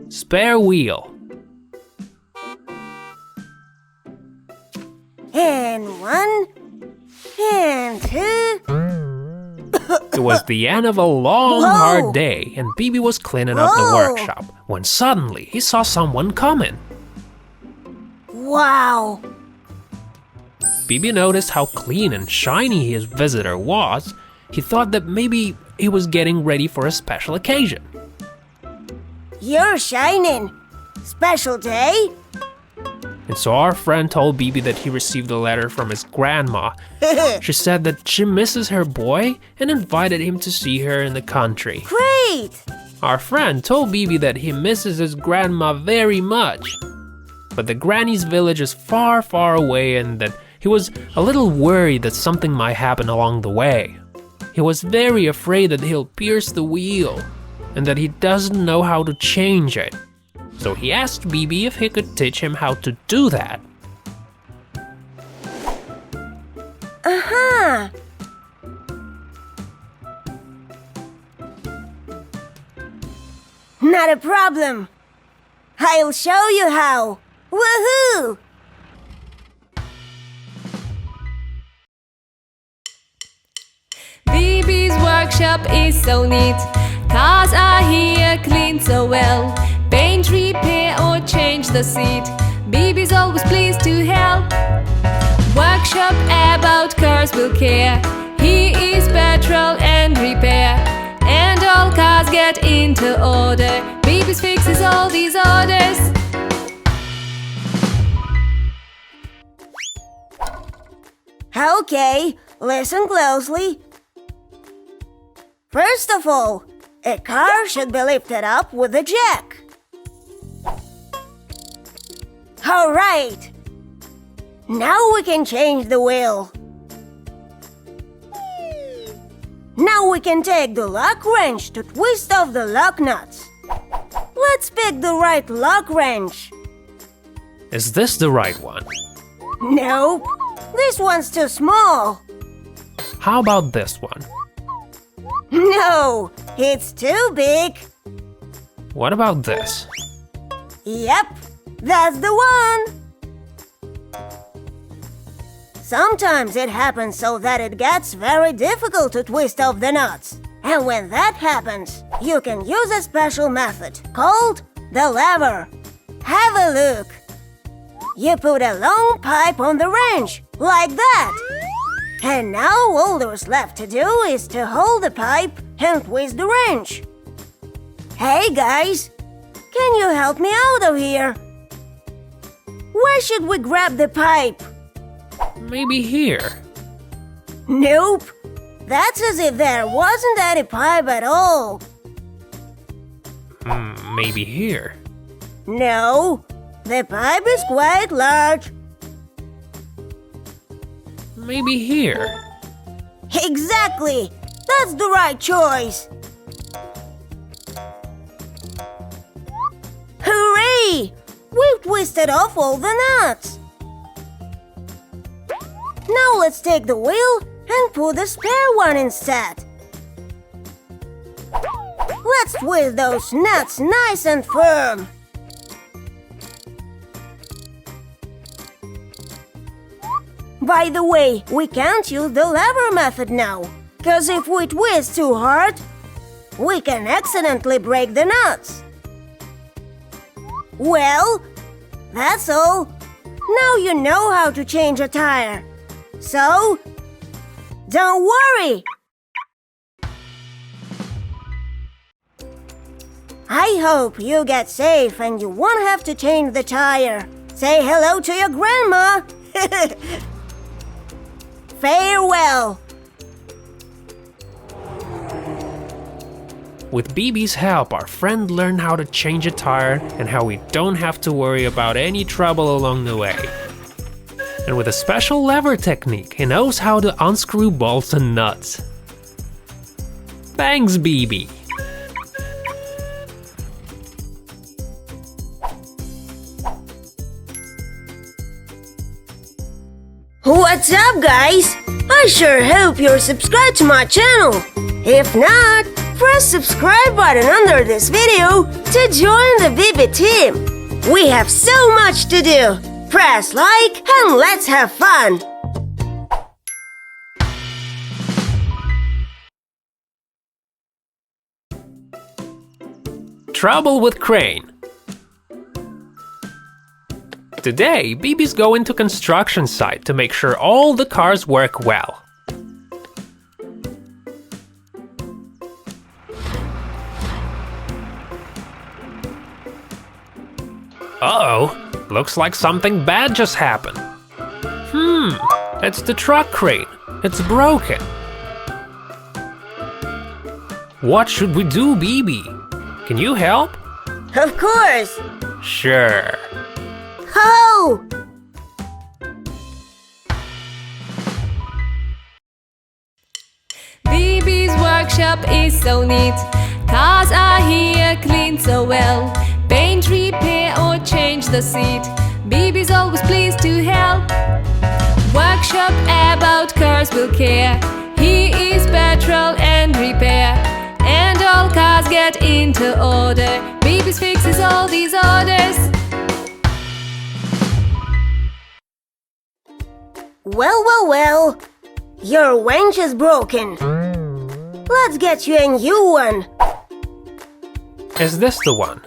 Spare wheel. And 1, and 2. It was the end of a long, Whoa. hard day, and BiBi was cleaning up the Whoa. workshop when suddenly he saw someone coming. Wow! BiBi noticed how clean and shiny his visitor was. He thought that maybe he was getting ready for a special occasion. You're shining! Special day? And so our friend told BiBi that he received a letter from his grandma. She said that she misses her boy and invited him to see her in the country. Great! Our friend told BiBi that he misses his grandma very much. But the granny's village is far, far away and that he was a little worried that something might happen along the way. He was very afraid that he'll pierce the wheel and that he doesn't know how to change it. So he asked BiBi if he could teach him how to do that. Uh-huh! Not a problem! I'll show you how! Woohoo! BiBi's workshop is so neat. Cars are here cleaned so well. Paint, repair or change the seat. BiBi's always pleased to help. Workshop about cars will care. He is petrol and repair. And all cars get into order. BiBi's fixes all these orders. Okay, listen closely. First of all, a car should be lifted up with a jack. All right. Now we can change the wheel. Now we can take the lock wrench to twist off the lock nuts. Let's pick the right lock wrench. Is this the right one? Nope, this one's too small. How about this one? No, it's too big. What about this? Yep, that's the one. Sometimes it happens so that it gets very difficult to twist off the nuts. And when that happens, you can use a special method called the lever. Have a look. You put a long pipe on the wrench, like that. And now all there's left to do is to hold the pipe and twist the wrench. Hey guys, can you help me out of here? Where should we grab the pipe? Maybe here. Nope, that's as if there wasn't any pipe at all. Maybe here. No, the pipe is quite large. Maybe here. Exactly, that's the right choice. Hooray! We've twisted off all the nuts. Now let's take the wheel and put the spare one instead. Let's twist those nuts nice and firm. By the way, we can't use the lever method now, because if we twist too hard, we can accidentally break the nuts. Well, that's all. Now you know how to change a tire. So, don't worry. I hope you get safe and you won't have to change the tire. Say hello to your grandma. Farewell. With BiBi's help, our friend learned how to change a tire and how we don't have to worry about any trouble along the way. And with a special lever technique, he knows how to unscrew bolts and nuts. Thanks, BiBi! What's up, guys? I sure hope you're subscribed to my channel. If not, press subscribe button under this video to join the BiBi team. We have so much to do. Press like and let's have fun. Trouble with crane. Today, BiBi's going to construction site to make sure all the cars work well. Uh-oh, looks like something bad just happened. It's the truck crane. It's broken. What should we do, BiBi? Can you help? Of course. Sure. Ho! BiBi's workshop is so neat. Cars are here cleaned so well. Paint, repair or change the seat. BiBi's always pleased to help. Workshop about cars will care. He is petrol and repair. And all cars get into order. BiBi's fixes all these orders. Well. Your winch is broken. Let's get you a new one. Is this the one?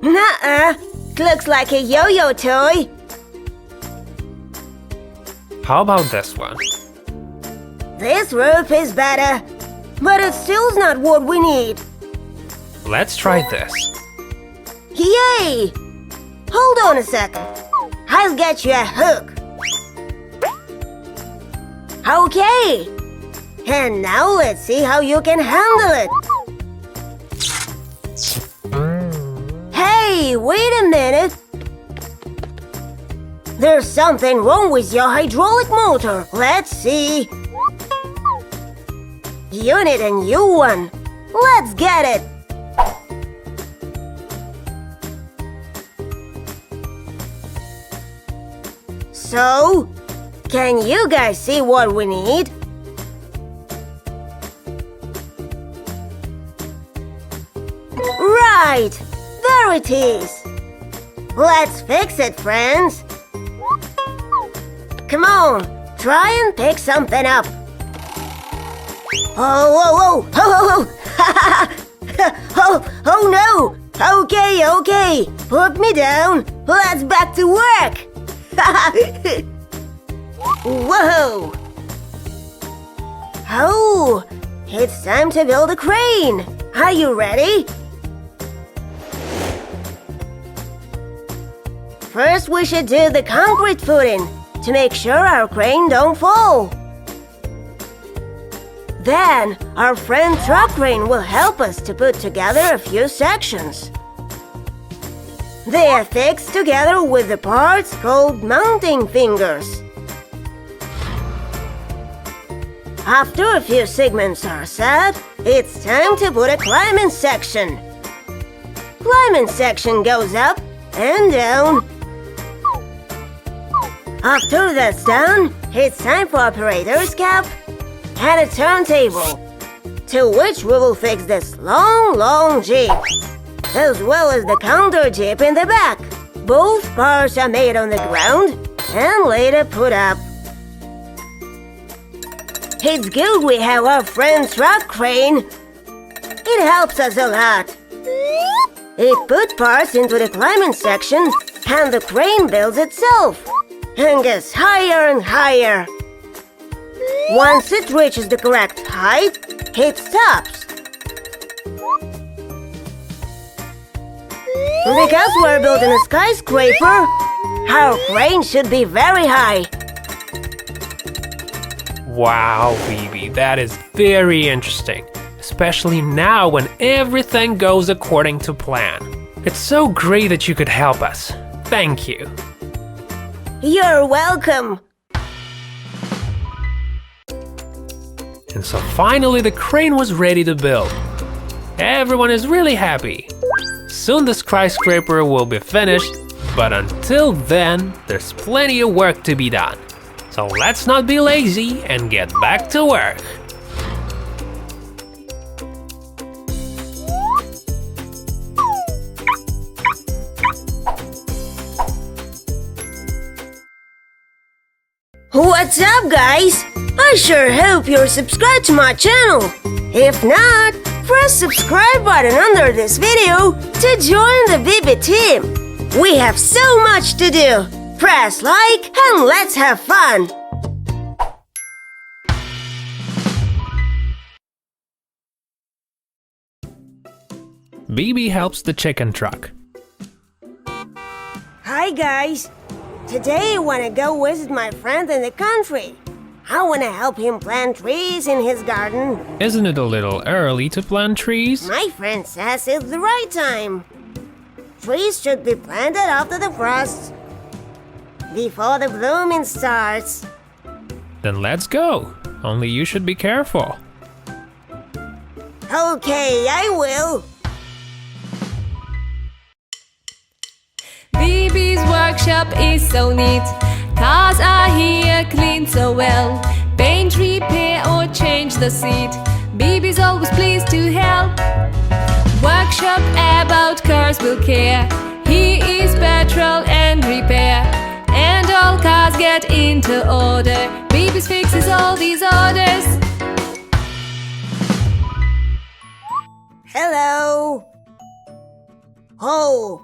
Nuh-uh. Looks like a yo-yo toy. How about this one? This rope is better, but it still's not what we need. Let's try this. Yay! Hold on a second. I'll get you a hook. Okay. And now let's see how you can handle it. Hey, wait a minute. There's something wrong with your hydraulic motor. Let's see. You need a new one. Let's get it. So, can you guys see what we need? Right! There it is! Let's fix it, friends! Come on, try and pick something up! Oh, no! Okay, put me down! Let's back to work! Whoa! Oh, it's time to build a crane! Are you ready? First, we should do the concrete footing to make sure our crane don't fall. Then, our friend truck crane will help us to put together a few sections. They are fixed together with the parts called mounting fingers. After a few segments are set, it's time to put a climbing section. Climbing section goes up and down. After that's done, it's time for operator's cap and a turntable, to which we will fix this long jeep, as well as the counter jeep in the back. Both parts are made on the ground and later put up. It's good we have our friend truck crane. It helps us a lot. It puts parts into the climbing section and the crane builds itself and gets higher and higher. Once it reaches the correct height, it stops. Because we're building a skyscraper, our crane should be very high. Wow, BiBi, that is very interesting, especially now when everything goes according to plan. It's so great that you could help us. Thank you. You're welcome. And so finally the crane was ready to build. Everyone is really happy. Soon the skyscraper will be finished, but until then, there's plenty of work to be done. So let's not be lazy and get back to work. What's up, guys? I sure hope you're subscribed to my channel. If not, press subscribe button under this video to join the BiBi team. We have so much to do. Press like and let's have fun. BiBi helps the chicken truck. Hi, guys. Today I want to go visit my friend in the country. I want to help him plant trees in his garden. Isn't it a little early to plant trees? My friend says it's the right time. Trees should be planted after the frost, before the blooming starts. Then let's go. Only you should be careful. Okay, I will. BiBi's workshop is so neat. Cars are here, cleaned so well. Paint, repair or change the seat. BiBi's always pleased to help. Workshop about cars will care. He is petrol and repair. And all cars get into order. BiBi's fixes all these orders. Hello. Oh.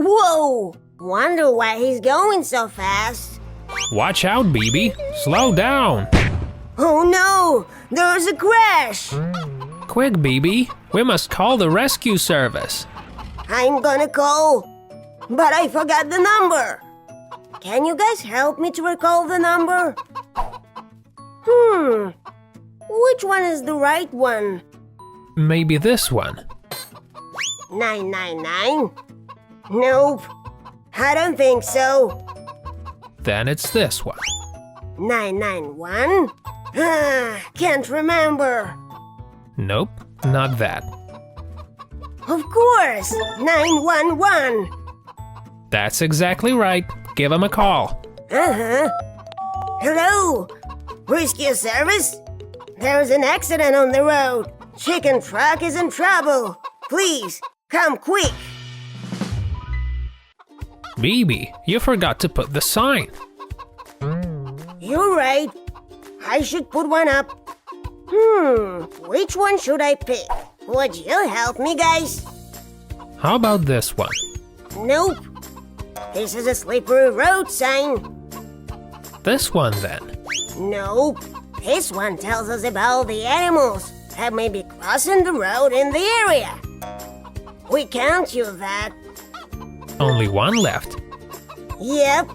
Whoa! Wonder why he's going so fast. Watch out, BiBi. Slow down. Oh no! There's a crash! Quick, BiBi. We must call the rescue service. I'm gonna call, but I forgot the number. Can you guys help me to recall the number? Which one is the right one? Maybe this one. 999? Nope, I don't think so. Then it's this one. 991? Can't remember. Nope, not that. Of course, 911. That's exactly right. Give him a call. Hello, rescue service? There's an accident on the road. Chicken truck is in trouble. Please, come quick. BiBi, you forgot to put the sign. You're right. I should put one up. Which one should I pick? Would you help me, guys? How about this one? Nope. This is a slippery road sign. This one then. Nope. This one tells us about the animals that may be crossing the road in the area. We can't use that. Only one left. Yep.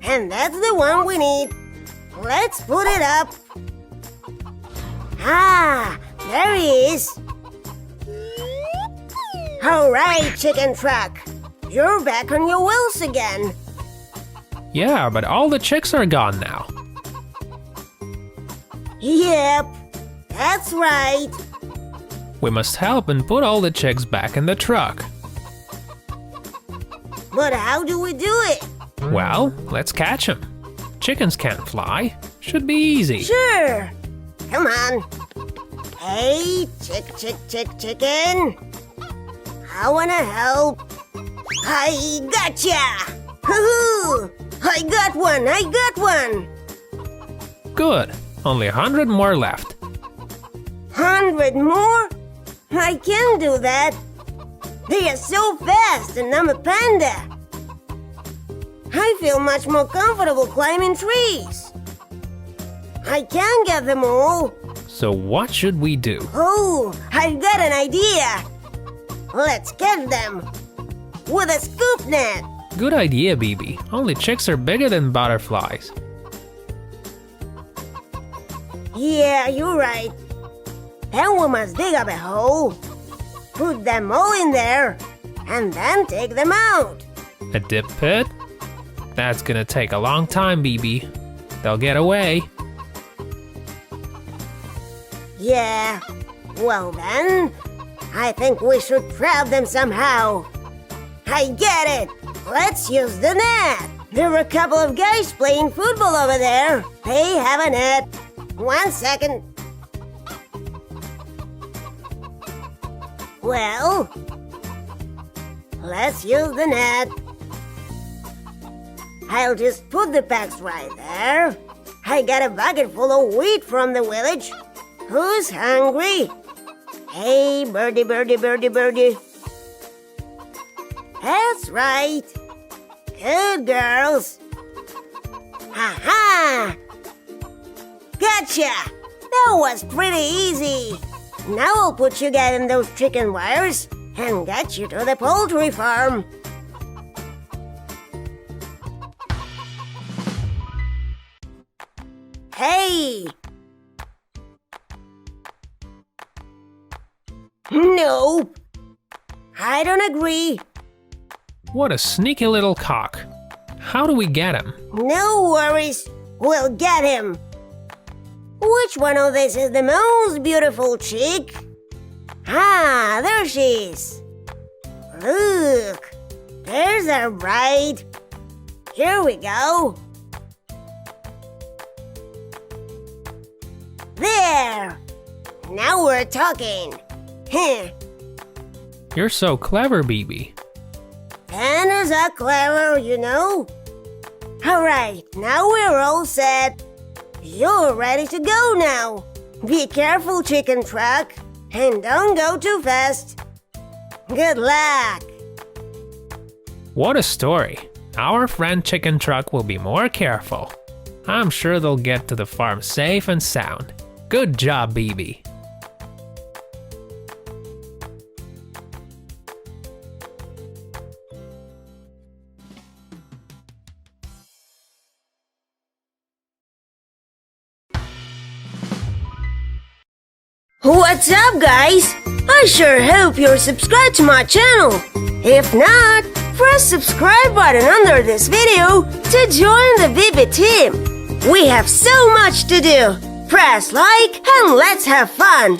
And that's the one we need. Let's put it up. Ah, there he is. All right, chicken truck. You're back on your wheels again. Yeah, but all the chicks are gone now. Yep, that's right. We must help and put all the chicks back in the truck. But how do we do it? Well, let's catch them. Chickens can't fly. Should be easy. Sure. Come on. Hey, chicken. I wanna help. I gotcha! Hoo-hoo! I got one! Good. Only 100 more left. 100 more? I can't do that. They are so fast and I'm a panda. I feel much more comfortable climbing trees. I can't get them all. So what should we do? Oh, I've got an idea. Let's catch them with a scoop net. Good idea, BiBi. Only chicks are bigger than butterflies. Yeah, you're right. Then we must dig up a hole, put them all in there, and then take them out. A dip pit? That's gonna take a long time, BiBi. They'll get away. Yeah, well then, I think we should trap them somehow. I get it! Let's use the net! There are a couple of guys playing football over there. They have a net. 1 second. Well, let's use the net. I'll just put the packs right there. I got a bucket full of wheat from the village. Who's hungry? Hey, birdie, birdie, birdie, birdie. That's right. Good girls. Ha-ha! Gotcha! That was pretty easy. Now I'll put you guys in those chicken wires and get you to the poultry farm. Hey! Nope. I don't agree. What a sneaky little cock. How do we get him? No worries. We'll get him. Which one of these is the most beautiful chick? Ah, there she is. Look, there's our bride. Here we go. There. Now we're talking. You're so clever, BiBi. Pandas are clever, you know. Alright, now we're all set. You're ready to go now. Be careful, chicken truck, and don't go too fast. Good luck. What a story. Our friend Chicken Truck will be more careful. I'm sure they'll get to the farm safe and sound. Good job, BiBi. What's up, guys? I sure hope you're subscribed to my channel. If not, press subscribe button under this video to join the BiBi team. We have so much to do. Press like and let's have fun.